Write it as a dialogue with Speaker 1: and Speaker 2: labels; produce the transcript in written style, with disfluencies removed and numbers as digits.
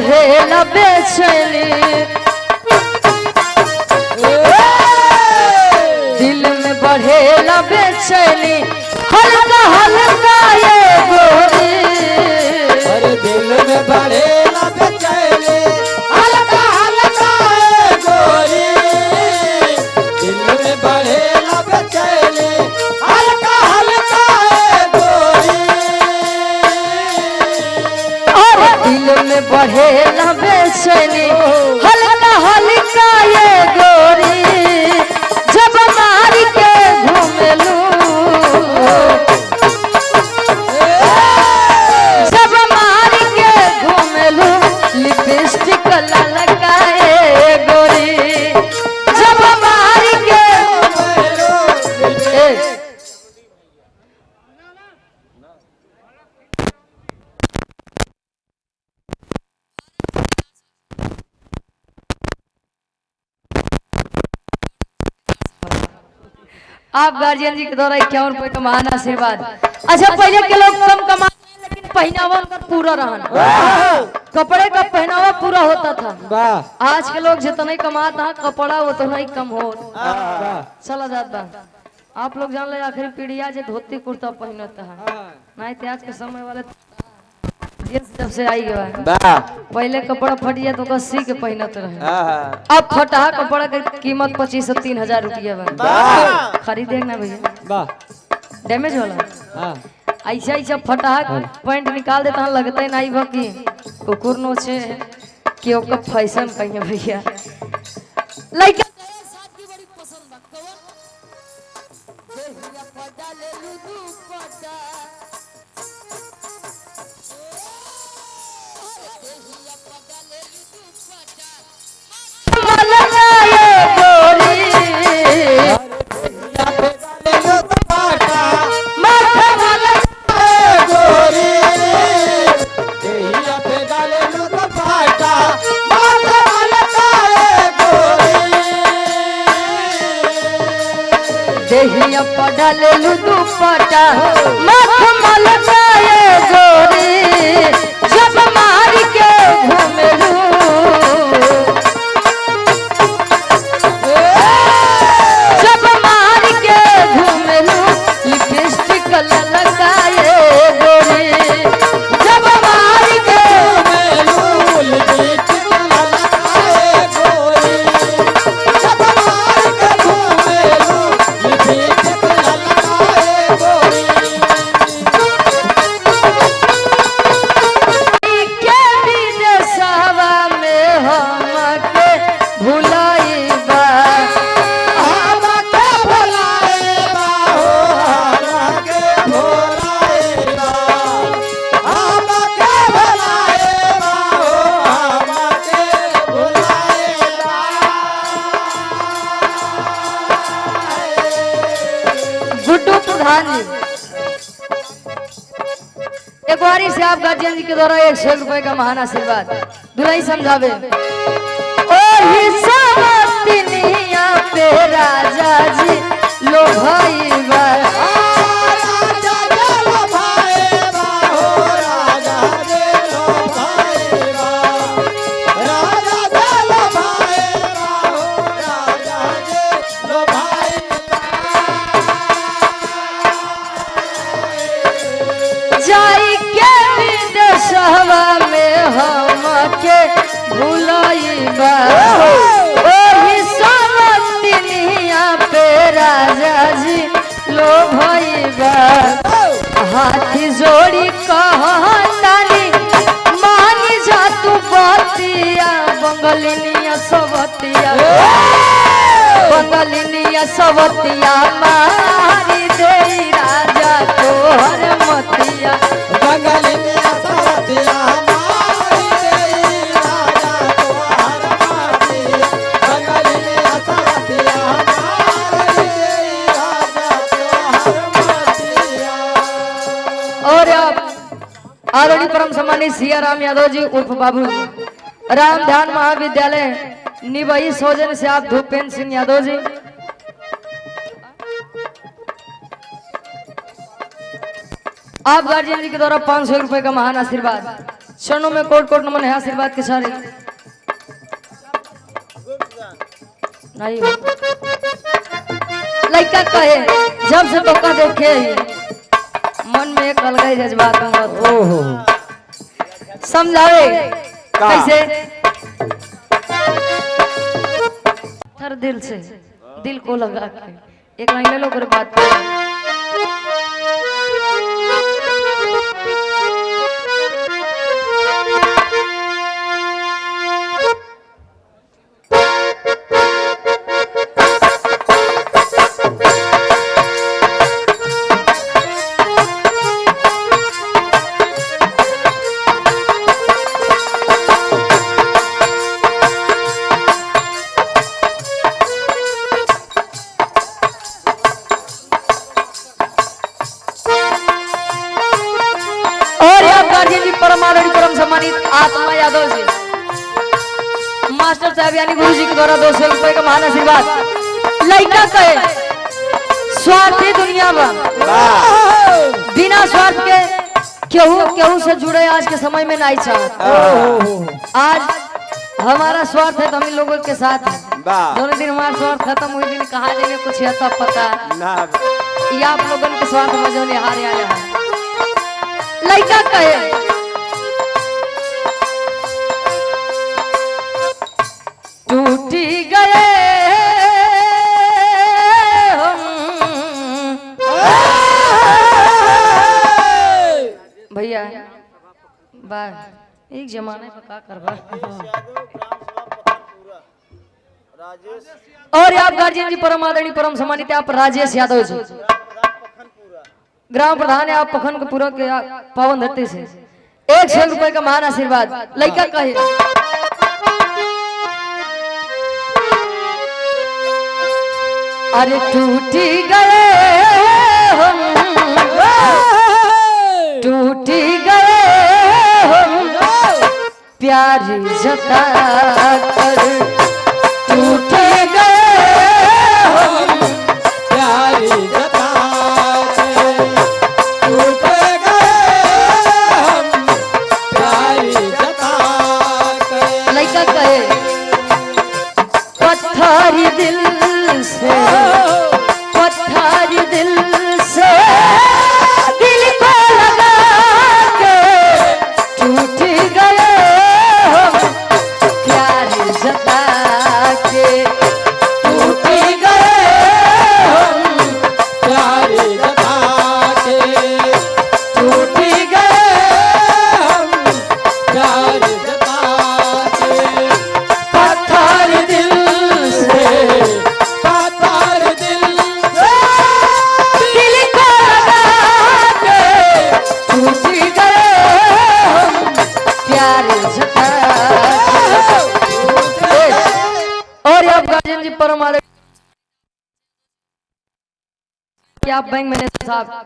Speaker 1: बढ़ेला बेचैनी दिल में बढ़ेला बेचैनी हल्का हल्का ये गोरी
Speaker 2: अरे दिल में बढ़ेला बेचैनी हल्का हल्का ये गोरी दिल में बढ़ेला बेचैनी हल्का हल्का ये गोरी
Speaker 1: और दिल में बढ़ेला बेचैनी हल्का हल्का ये गोरी जब मार के घूमेलू जब मार के घूमेलू लिपस्टिक ललकाए गोरी जब मार के आप गार्जियन जी के द्वारा 51 रुपए का महान आशीर्वाद। अच्छा पहले के लोग कम कमाते हैं लेकिन पहनावा उनका पूरा रहना कपड़े का पहनावा पूरा होता था।
Speaker 2: वाह
Speaker 1: आज के लोग जितना ही कमाता है कपड़ा उतना ही कम हो चला जाता। आप लोग जान ले आखिरी पीढ़िया जो धोती कुर्ता पहनता है नहीं तो आज के समय वाले जींस जब से आई गया है पहले कपड़ा फटिया तो सी के पहनते रहे अब फटा कपड़ा की कीमत 25 से 3000 रुपया बा खरीदे ना भैया डैमेज वाला ऐसा ऐसा फटा पैंट निकाल देता है लगता है नहीं बा कि कुकुर नोचे कि ओका फैशन कहिए भैया लड़का देहिया पढ़ल लू दुपट्टा मखमल गाए गोरी जब मार के घूमेलू जब मार के घूमेलू लिपस्टिक ललकाए गोरी जब मार के घूमेलू लिपस्टिक ललकाए गोरी जब मार के घूमेलू एक बारी से आप गार्जियन जी के द्वारा 100 रुपए का महान आशीर्वाद दुलाई समझावे ओ हिस्सा पे राजा जी लो भाई बा जाई के विदेशवा में हमके भुलाइबा ओही समतिनिया पे राजा जी लो भइबा हाथी जोड़ी कहतानी मानी जा तू बतिया बंगलिनिया सवतिया बंगलिनिया सवतिया मारी दे राजा तोहर मतिया
Speaker 2: बंगलिनिया सवतिया मारी दे राजा तोहर मतिया बंगलिनिया सवतिया मारी दे राजा तोहर मतिया।
Speaker 1: और अब आदरणीय परम सम्मानित सिया राम यादव जी उर्फ बाबू राम ध्यान महाविद्यालय निवाई सौजन से आप भूपेंद्र सिंह यादव जी आप गार्जियन जी के द्वारा 500 रुपए का महान आशीर्वाद। चरणों में कोट कोट नमन है आशीर्वाद के सारे नहीं हो। लड़का कहे जब से टोका देखे मन में एक अलग ही जज्बात होगा।
Speaker 2: ओहो
Speaker 1: समझावे
Speaker 2: का?
Speaker 1: कैसे हर दिल से दिल को लगा के एक लाइन ले लो कर बात परमाणु परम सम्मानित आत्मा यादव जी मास्टर साहब यानी गुरु जी के द्वारा 200 रुपए का महान आशीर्वाद। लड़का कहे स्वार्थी दुनिया में बिना स्वार्थ के केहू से जुड़े आज के समय में नहीं चाहत। आज हमारा स्वार्थ है तो हम इन लोगों के साथ हैं। दोनों दिन हमारा स्वार्थ खत्म हुई दिन कहा लेने कुछ है तब पता ये आप लोगों के स्वार्थ में जो हार आया है। लड़का कहे टूटी गए हम भैया बार एक जमाने में का करवा और आप गार्जियन जी परम आदरणीय परम सम्मानित आप राजेश यादव जी ग्राम प्रधान है आप पखनपुरा के पावन धरती से 100 रुपए का महान आशीर्वाद। लड़का कहे अरे टूटी गए हम टूटी गए हम प्यारी जता कर टूटे गए हम
Speaker 2: प्यारी जता के टूटे गए हम प्यारी जता के।
Speaker 1: लड़का कहे पत्थर दिल से पत्थर दिल से दिल को लगा के टूट गए हम प्यार जता के टूट गए हम
Speaker 2: प्यारी जता के
Speaker 1: टूट गए
Speaker 2: हम प्यारी जता के।
Speaker 1: पत्थर दिल से
Speaker 2: पत्थर दिल
Speaker 1: दिल को लगा के टूट गए हम प्यार जता के। और आप गार्जियन जी परम आदरणीय क्या बैंक मैनेजर साहब